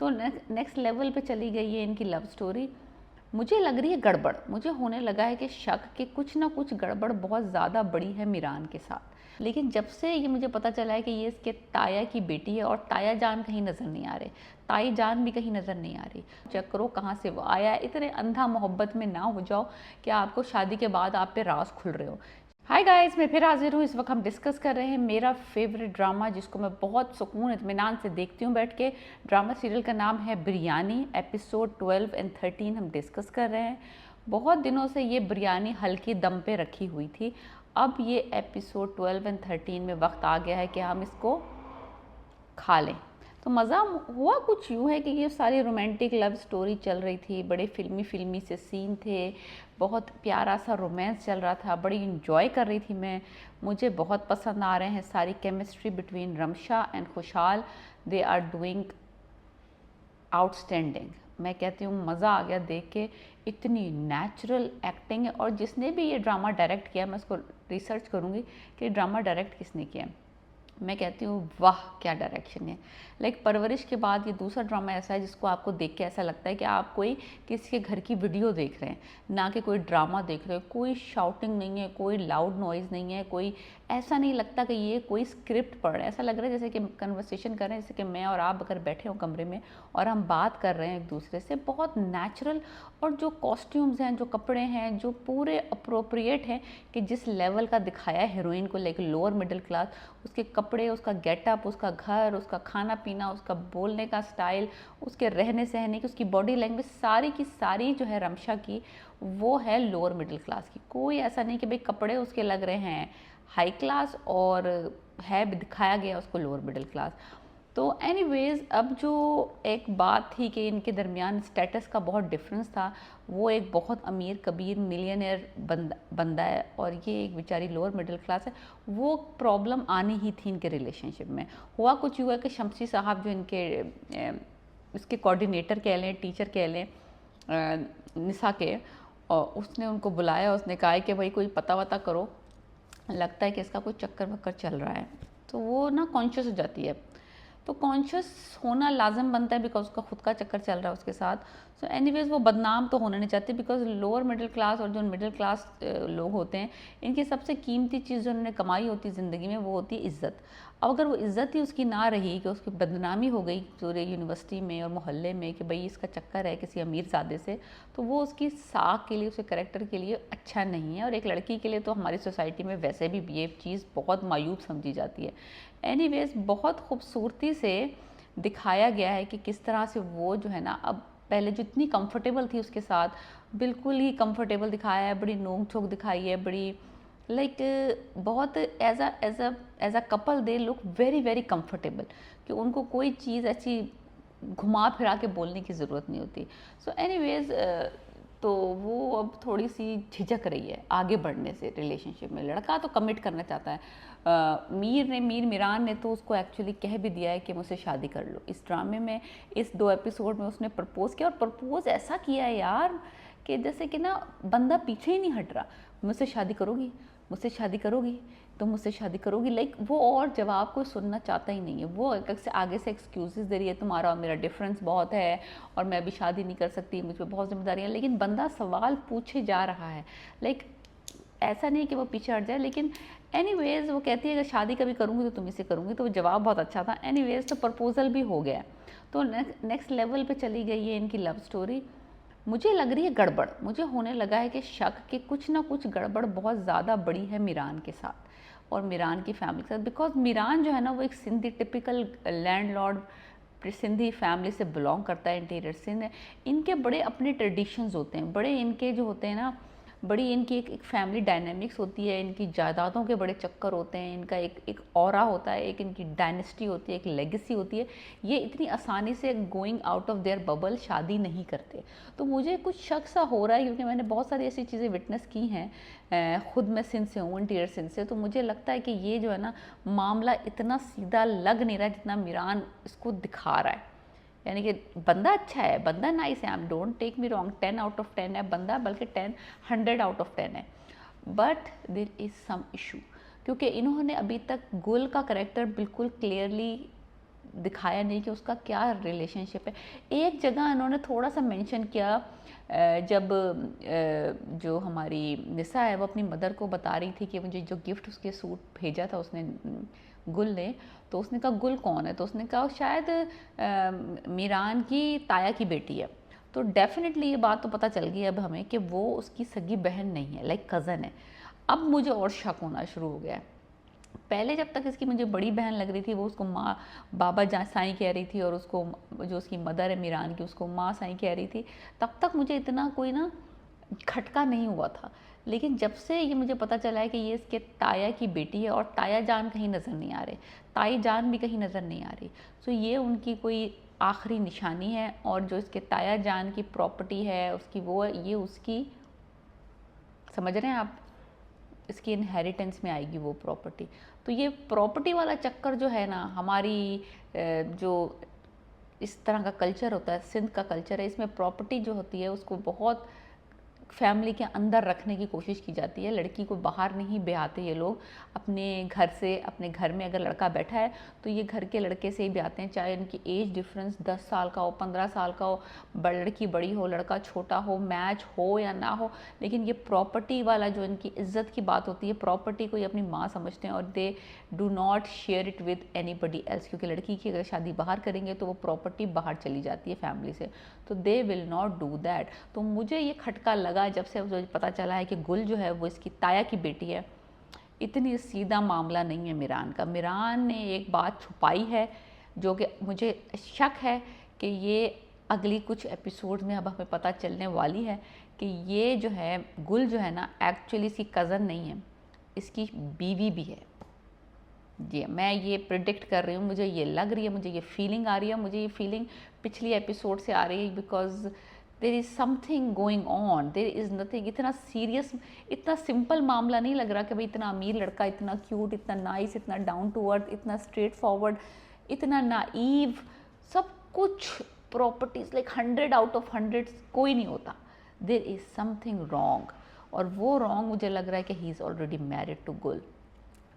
तो next level पे चली गई है इनकी लव स्टोरी। मुझे लग रही है गड़बड़, मुझे होने लगा है कि शक कि कुछ ना कुछ गड़बड़ बहुत ज़्यादा बड़ी है मीरान के साथ। लेकिन जब से ये मुझे पता चला है कि ये इसके ताया की बेटी है, और ताया जान कहीं नज़र नहीं आ रहे, ताई जान भी कहीं नज़र नहीं आ रही। चेक करो कहाँ से वो आया है। इतने अंधा मोहब्बत में ना हो जाओ कि आपको शादी के बाद आप पे राज खुल रहे हो। हाय गाइस, मैं फिर हाजिर हूँ। इस वक्त हम डिस्कस कर रहे हैं मेरा फेवरेट ड्रामा, जिसको मैं बहुत सुकून इत्मीनान से देखती हूँ बैठ के। ड्रामा सीरियल का नाम है बिरयानी। एपिसोड 12 और 13 हम डिस्कस कर रहे हैं। बहुत दिनों से ये बिरयानी हल्की दम पे रखी हुई थी। अब ये एपिसोड 12 और 13 में वक्त आ गया है कि हम इसको खा लें। तो मज़ा हुआ कुछ यूँ है कि ये सारी रोमांटिक लव स्टोरी चल रही थी, बड़े फिल्मी से सीन थे, बहुत प्यारा सा रोमांस चल रहा था, बड़ी इंजॉय कर रही थी मैं। मुझे बहुत पसंद आ रहे हैं सारी chemistry between Ramsha and Khushhal. They are doing outstanding. मैं कहती हूँ मज़ा आ गया देख के। इतनी नेचुरल एक्टिंग है। और जिसने भी ये ड्रामा डायरेक्ट किया, मैं उसको रिसर्च करूँगी कि ड्रामा डायरेक्ट किसने किया है। मैं कहती हूँ वाह क्या डायरेक्शन है। लाइक परवरिश के बाद ये दूसरा ड्रामा ऐसा है जिसको आपको देख के ऐसा लगता है कि आप कोई किसी के घर की वीडियो देख रहे हैं, ना कि कोई ड्रामा देख रहे हो। कोई शाउटिंग नहीं है, कोई लाउड नॉइज़ नहीं है, कोई ऐसा नहीं लगता कि ये कोई स्क्रिप्ट पढ़ रहे हैं। ऐसा लग रहा है जैसे कि कन्वर्सेशन कर रहे हैं, जैसे कि मैं और आप अगर बैठे हो कमरे में और हम बात कर रहे हैं एक दूसरे से। बहुत नेचुरल। और जो कॉस्ट्यूम्स हैं, जो कपड़े हैं, जो पूरे अप्रोप्रिएट हैं कि जिस लेवल का दिखाया है हीरोइन को, लाइक लोअर मिडिल क्लास, उसके कपड़े, उसका गेटअप, उसका घर, उसका खाना पीना, उसका बोलने का स्टाइल, उसके रहने सहने की, उसकी बॉडी लैंग्वेज, सारी की सारी जो है रमशा की, वो है लोअर मिडिल क्लास की। कोई ऐसा नहीं कि भाई कपड़े उसके लग रहे हैं हाई क्लास और है दिखाया गया उसको लोअर मिडिल क्लास। तो एनीवेज, अब जो एक बात थी कि इनके दरमियान स्टेटस का बहुत डिफरेंस था। वो एक बहुत अमीर कबीर मिलियनेयर बंदा है और ये एक बेचारी लोअर मिडिल क्लास है। वो प्रॉब्लम आनी ही थी इनके रिलेशनशिप में। हुआ कुछ हुआ कि शमसी साहब जो इनके इसके कोऑर्डिनेटर कह लें, टीचर कह लें निशा के, और उसने उनको बुलाया। उसने कहा कि भाई कोई पता वता करो, लगता है कि इसका कोई चक्कर वक्कर चल रहा है। तो वो ना कॉन्शियस हो जाती है। तो कॉन्शियस होना लाजम बनता है बिकॉज उसका खुद का चक्कर चल रहा है उसके साथ। सो एनीवेज वो बदनाम तो होना नहीं चाहती, बिकॉज लोअर मिडिल क्लास और जो मिडिल क्लास लोग होते हैं, इनकी सबसे कीमती चीज़ जो उन्होंने कमाई होती है ज़िंदगी में, वो होती है इज़्ज़त। अब अगर वो इज़्ज़त ही उसकी ना रही, कि उसकी बदनामी हो गई पूरे यूनिवर्सिटी में और मोहल्ले में कि भाई इसका चक्कर है किसी अमीरजादे से, तो वो उसकी साख के लिए, उसके करैक्टर के लिए अच्छा नहीं है। और एक लड़की के लिए तो हमारी सोसाइटी में वैसे भी ये चीज़ बहुत मायूब समझी जाती है। एनीवेज, बहुत खूबसूरती से दिखाया गया है कि किस तरह से वो जो है ना, अब पहले जितनी कंफर्टेबल थी उसके साथ, बिल्कुल ही कंफर्टेबल दिखाया है, बड़ी नोक झोंक दिखाई है, बड़ी लाइक बहुत as a couple they look very very comfortable, कि उनको कोई चीज़ ऐसी घुमा फिरा के बोलने की ज़रूरत नहीं होती। सो एनीवेज, तो वो अब थोड़ी सी झिझक रही है आगे बढ़ने से रिलेशनशिप में। लड़का तो कमिट करना चाहता है। मीर मीरान ने तो उसको एक्चुअली कह भी दिया है कि मुझसे शादी कर लो। इस ड्रामे में, इस 2 एपिसोड में उसने प्रपोज़ किया, और प्रपोज़ ऐसा किया है यार कि जैसे कि ना बंदा पीछे ही नहीं हट रहा। मुझसे शादी करोगी, मुझसे शादी करोगी, तो मुझसे शादी करोगी। लाइक वो और जवाब कोई सुनना चाहता ही नहीं है। वो आगे से एक्सक्यूजेस दे रही है, तुम्हारा और मेरा डिफरेंस बहुत है और मैं अभी शादी नहीं कर सकती, मुझ पर बहुत जिम्मेदारियाँ। लेकिन बंदा सवाल पूछे जा रहा है। लाइक ऐसा नहीं कि वो पीछे हट जाए। लेकिन एनीवेज, वो कहती है अगर शादी कभी करूँगी तो तुम्ही से करूँगी। तो वो जवाब बहुत अच्छा था। एनीवेज, तो प्रपोजल भी हो गया। तो नेक्स्ट लेवल पे चली गई है इनकी लव स्टोरी। मुझे लग रही है गड़बड़, मुझे होने लगा है कि शक कि कुछ ना कुछ गड़बड़ बहुत ज़्यादा बड़ी है मीरान के साथ और मीरान की फैमिली के साथ। बिकॉज मीरान जो है ना, वो एक Sindhi typical landlord Sindhi family से बिलोंग करता है, इंटीरियर सिंध है। इनके बड़े अपने ट्रेडिशंस होते हैं, बड़े इनके जो होते हैं ना, बड़ी इनकी एक फैमिली डायनेमिक्स होती है। इनकी जायदादों के बड़े चक्कर होते हैं, इनका एक ऑरा होता है, एक इनकी डायनेस्टी होती है, एक लेगेसी होती है। ये इतनी आसानी से going out of their bubble शादी नहीं करते। तो मुझे कुछ शक सा हो रहा है, क्योंकि मैंने बहुत सारी ऐसी चीज़ें विटनेस की हैं। खुद मैं सिंध से हूँ, इंटीरियर सिंध से। तो मुझे लगता है कि ये जो है ना, मामला इतना सीधा लग नहीं रहा है जितना मीरान इसको दिखा रहा है। यानी कि बंदा अच्छा है, बंदा नाइस है, I don't take me wrong, 10 out of 10 है बंदा, बल्कि 100 आउट ऑफ 10 है। But there is some issue, क्योंकि इन्होंने अभी तक गुल का करेक्टर बिल्कुल क्लियरली दिखाया नहीं कि उसका क्या रिलेशनशिप है। एक जगह इन्होंने थोड़ा सा मेंशन किया, जब जो हमारी निसा है वो अपनी मदर को बता रही थी कि मुझे जो गिफ्ट उसके सूट भेजा था उसने, गुल ने, तो उसने कहा गुल कौन है, तो उसने कहा शायद मीरान की ताया की बेटी है। तो डेफिनेटली ये बात तो पता चल गई अब हमें कि वो उसकी सगी बहन नहीं है, लाइक कज़न है। अब मुझे और शक होना शुरू हो गया है। पहले जब तक इसकी मुझे बड़ी बहन लग रही थी, वो उसको माँ बाबा जा साईं कह रही थी, और उसको जो उसकी मदर है मीरान की उसको माँ साईं कह रही थी, तब तक मुझे इतना कोई ना खटका नहीं हुआ था। लेकिन जब से ये मुझे पता चला है कि ये इसके ताया की बेटी है, और ताया जान कहीं नज़र नहीं आ रहे, ताई जान भी कहीं नज़र नहीं आ रही, तो ये उनकी कोई आखिरी निशानी है। और जो इसके ताया जान की प्रॉपर्टी है उसकी, वो ये उसकी, समझ रहे हैं आप, इसकी इनहेरिटेंस में आएगी वो प्रॉपर्टी। तो ये प्रॉपर्टी वाला चक्कर जो है ना, हमारी जो इस तरह का कल्चर होता है, सिंध का कल्चर है, इसमें प्रॉपर्टी जो होती है उसको बहुत फैमिली के अंदर रखने की कोशिश की जाती है। लड़की को बाहर नहीं ब्याहते ये लोग, अपने घर से, अपने घर में अगर लड़का बैठा है तो ये घर के लड़के से ही ब्याहते हैं, चाहे उनकी एज डिफरेंस 10 साल का हो, 15 साल का हो, लड़की बड़ी हो, लड़का छोटा हो, मैच हो या ना हो। लेकिन ये प्रॉपर्टी वाला जो इनकी इज्जत की बात होती है, प्रॉपर्टी को ये अपनी माँ समझते हैं, और they do not share it with anybody else, क्योंकि लड़की की अगर शादी बाहर करेंगे तो वो प्रॉपर्टी बाहर चली जाती है फैमिली से, तो they will not do that. तो मुझे ये खटका लगा जब से मुझे पता चला है कि गुल जो है वो इसकी ताया की बेटी है। इतनी सीधा मामला नहीं है मीरान का। मीरान ने एक बात छुपाई है जो कि मुझे शक है कि ये अगली कुछ एपिसोड में अब हमें पता चलने वाली है कि ये जो है गुल जो है ना, एक्चुअली इसकी कज़न नहीं है, इसकी बीवी भी है। जी मैं ये प्रिडिक्ट कर रही हूँ, मुझे ये लग रही है, मुझे ये फीलिंग आ रही है। मुझे ये फीलिंग पिछली एपिसोड से आ रही है, because there is something going on, there is nothing. इतना सीरियस, इतना सिंपल मामला नहीं लग रहा कि भाई इतना अमीर लड़का, इतना क्यूट, इतना नाइस, इतना डाउन टू अर्थ, इतना स्ट्रेट फॉरवर्ड, इतना नाइव, सब कुछ प्रॉपर्टीज लाइक 100 आउट ऑफ 100 कोई नहीं होता। देर इज़ समथिंग रॉन्ग, और वो रॉन्ग मुझे लग रहा है कि he is already married to Gul.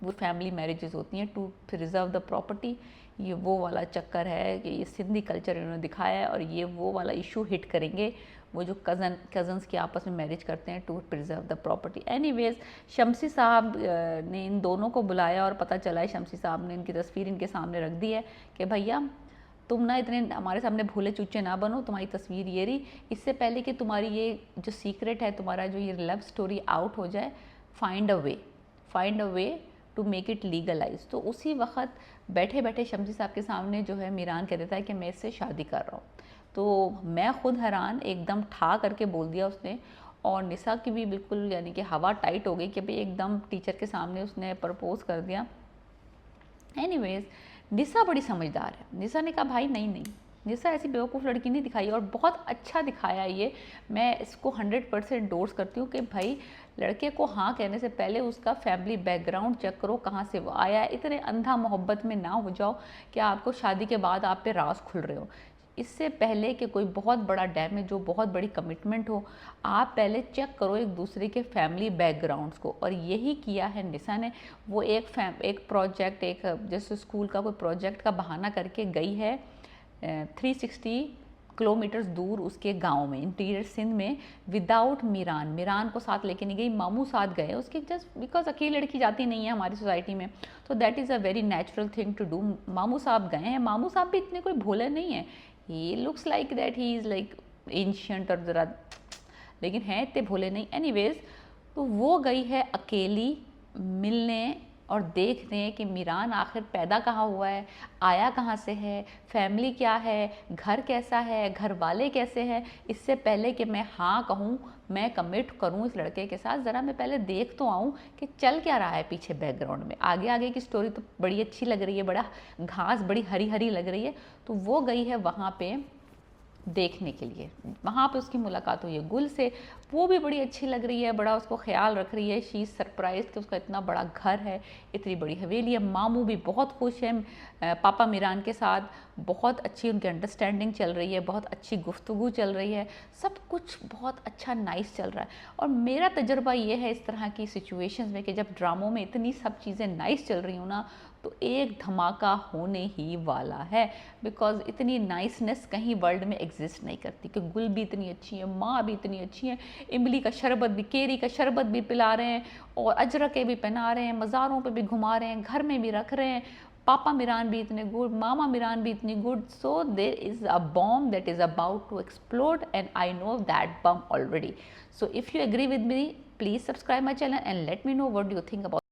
वो फैमिली मैरिजेस होती हैं टू प्रिजर्व द प्रॉपर्टी। ये वो वाला चक्कर है कि ये सिंधी कल्चर इन्होंने दिखाया है, और ये वो वाला इशू हिट करेंगे, वो जो कज़न्स के आपस में मैरिज करते हैं to preserve the property. Anyways, Shamsi साहब ने इन दोनों को बुलाया, और पता चला है शमसी साहब ने इनकी तस्वीर इनके सामने रख दी है कि भैया तुम ना इतने हमारे सामने भूले चूचे ना बनो, तुम्हारी तस्वीर ये रही, इससे पहले कि तुम्हारी ये जो सीक्रेट है, तुम्हारा जो ये लव स्टोरी आउट हो जाए, find a way to make it legalise. तो उसी वक्त बैठे बैठे शमसी साहब के सामने जो है मीरान कह देता है कि मैं इससे शादी कर रहा हूँ। तो मैं खुद हैरान, एकदम ठा करके बोल दिया उसने, और निसा की भी बिल्कुल यानी कि हवा टाइट हो गई कि भाई एकदम टीचर के सामने उसने प्रपोज कर दिया। एनीवेज, निसा बड़ी समझदार है। निसा ने कहा भाई नहीं नहीं, निसा ऐसी बेवकूफ़ लड़की नहीं दिखाई, और बहुत अच्छा दिखाया ये। मैं इसको 100% एंडोर्स करती हूँ कि भाई लड़के को हाँ कहने से पहले उसका फैमिली बैकग्राउंड चेक करो, कहाँ से वो आया है। इतने अंधा मोहब्बत में ना हो जाओ कि आपको शादी के बाद आप पे राज खुल रहे हो। इससे पहले कि कोई बहुत बड़ा डैमेज हो, बहुत बड़ी कमिटमेंट हो, आप पहले चेक करो एक दूसरे के फैमिली बैकग्राउंड्स को। और यही किया है निसा ने। वो एक प्रोजेक्ट, एक जैसे स्कूल का कोई प्रोजेक्ट का बहाना करके गई है 360 किलोमीटर्स दूर उसके गांव में, इंटीरियर सिंध में, विदाउट मीरान को साथ लेके नहीं गई, मामू साथ गए उसके, जस्ट बिकॉज अकेली लड़की जाती नहीं है हमारी सोसाइटी में, तो that is a very natural thing to do. मामू साहब गए हैं। मामू साहब भी इतने कोई भोले नहीं है, he looks like that he is like ancient और ज़रा, लेकिन हैं इतने भोले नहीं। एनीवेज, तो वो गई है अकेली मिलने और देखते हैं कि मीरान आखिर पैदा कहाँ हुआ है, आया कहाँ से है, फैमिली क्या है, घर कैसा है, घर वाले कैसे हैं। इससे पहले कि मैं हाँ कहूँ, मैं कमिट करूँ इस लड़के के साथ, ज़रा मैं पहले देख तो आऊँ कि चल क्या रहा है पीछे बैकग्राउंड में। आगे आगे की स्टोरी तो बड़ी अच्छी लग रही है, बड़ा घास बड़ी हरी हरी लग रही है। तो वो गई है वहाँ पे देखने के लिए। वहाँ पे उसकी मुलाकात हुई है गुल से, वो भी बड़ी अच्छी लग रही है, बड़ा उसको ख्याल रख रही है। शी इज़ सरप्राइज कि उसका इतना बड़ा घर है, इतनी बड़ी हवेली है। मामू भी बहुत खुश है पापा मीरान के साथ, बहुत अच्छी उनकी अंडरस्टैंडिंग चल रही है, बहुत अच्छी गुफ्तगू चल रही है, सब कुछ बहुत अच्छा नाइस चल रहा है। और मेरा तजर्बा ये है इस तरह की सिचुएशंस में कि जब ड्रामों में इतनी सब चीज़ें नाइस चल रही हूँ ना, तो एक धमाका होने ही वाला है, बिकॉज इतनी नाइसनेस कहीं वर्ल्ड में एग्जिस्ट नहीं करती कि गुल भी इतनी अच्छी है, माँ भी इतनी अच्छी है, इमली का शरबत भी, केरी का शरबत भी पिला रहे हैं और अजरके भी पहना रहे हैं, मज़ारों पे भी घुमा रहे हैं, घर में भी रख रहे हैं, पापा मिरान भी इतने गुड, मामा मिरान भी इतनी good. So there is a bomb that is about to explode and I know that bomb already. So if you agree with me, please subscribe my channel and let me know what do you think about